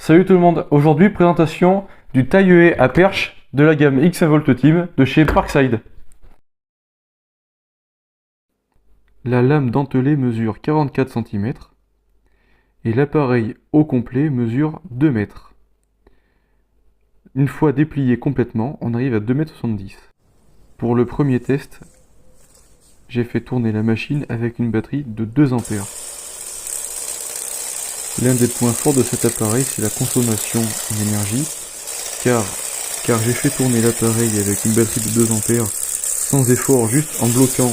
Salut tout le monde, aujourd'hui présentation du taille-haie à perche de la gamme X1 Volt Team de chez Parkside. La lame dentelée mesure 44 cm et l'appareil au complet mesure 2 mètres. Une fois déplié complètement, on arrive à 2,70 m. Pour le premier test, j'ai fait tourner la machine avec une batterie de 2 A. L'un des points forts de cet appareil, c'est la consommation en énergie, car j'ai fait tourner l'appareil avec une batterie de 2 A sans effort, juste en bloquant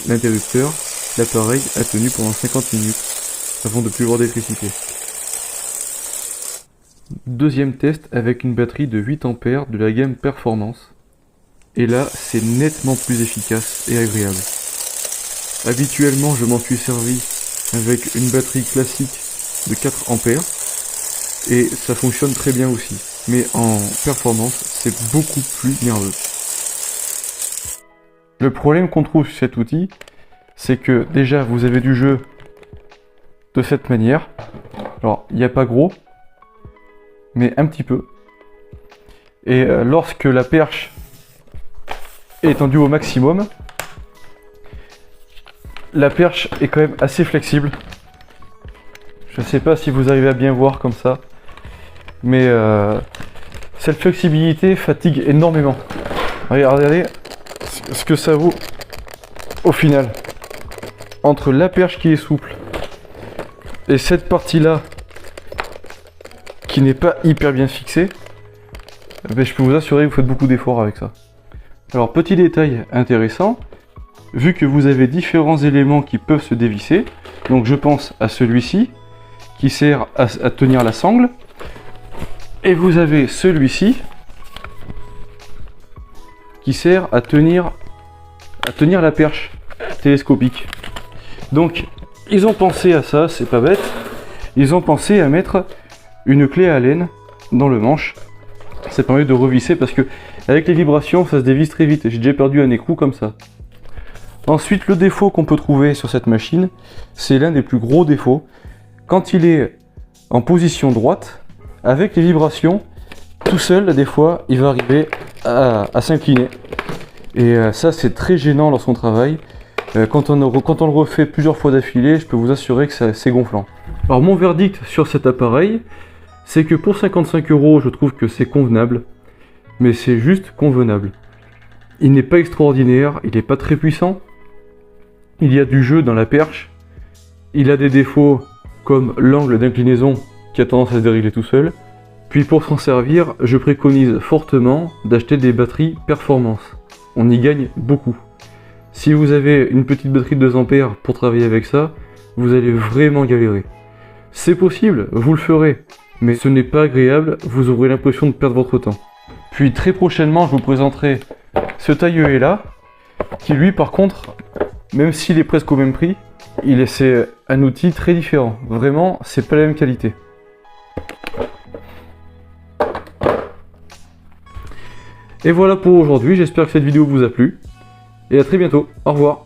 l'interrupteur. L'appareil a tenu pendant 50 minutes avant de plus avoir d'électricité. Deuxième test avec une batterie de 8 A de la gamme Performance. Et là, c'est nettement plus efficace et agréable. Habituellement, je m'en suis servi avec une batterie classique de 4 A et ça fonctionne très bien aussi. Mais en performance, c'est beaucoup plus nerveux. Le problème qu'on trouve sur cet outil, c'est que déjà vous avez du jeu de cette manière. Alors, il n'y a pas gros, mais un petit peu. Et lorsque la perche est tendue au maximum, la perche est quand même assez flexible. Je ne sais pas si vous arrivez à bien voir comme ça, mais cette flexibilité fatigue énormément. Regardez ce que ça vaut au final. Entre la perche qui est souple et cette partie-là qui n'est pas hyper bien fixée, je peux vous assurer que vous faites beaucoup d'efforts avec ça. Alors, petit détail intéressant, vu que vous avez différents éléments qui peuvent se dévisser, donc je pense à celui-ci, qui sert à tenir la sangle, et vous avez celui-ci qui sert à tenir la perche télescopique. Donc ils ont pensé à ça, c'est pas bête, ils ont pensé à mettre une clé à Allen dans le manche. Ça permet de revisser parce que avec les vibrations ça se dévisse très vite, j'ai déjà perdu un écrou comme ça. Ensuite, le défaut qu'on peut trouver sur cette machine, c'est l'un des plus gros défauts. Quand il est en position droite, avec les vibrations, tout seul, des fois, il va arriver à s'incliner. Et ça, c'est très gênant lorsqu'on travaille. Quand on le refait plusieurs fois d'affilée, je peux vous assurer que c'est gonflant. Alors, mon verdict sur cet appareil, c'est que pour 55 €, je trouve que c'est convenable. Mais c'est juste convenable. Il n'est pas extraordinaire, il n'est pas très puissant. Il y a du jeu dans la perche. Il a des défauts comme l'angle d'inclinaison qui a tendance à se dérégler tout seul. Puis pour s'en servir, je préconise fortement d'acheter des batteries performance. On y gagne beaucoup. Si vous avez une petite batterie de 2 A pour travailler avec ça, vous allez vraiment galérer. C'est possible, vous le ferez, mais ce n'est pas agréable, vous aurez l'impression de perdre votre temps. Puis très prochainement, je vous présenterai ce taille-haie là, qui lui par contre, même s'il est presque au même prix, c'est un outil très différent. Vraiment, c'est pas la même qualité. Et voilà pour aujourd'hui, j'espère que cette vidéo vous a plu. Et à très bientôt, au revoir.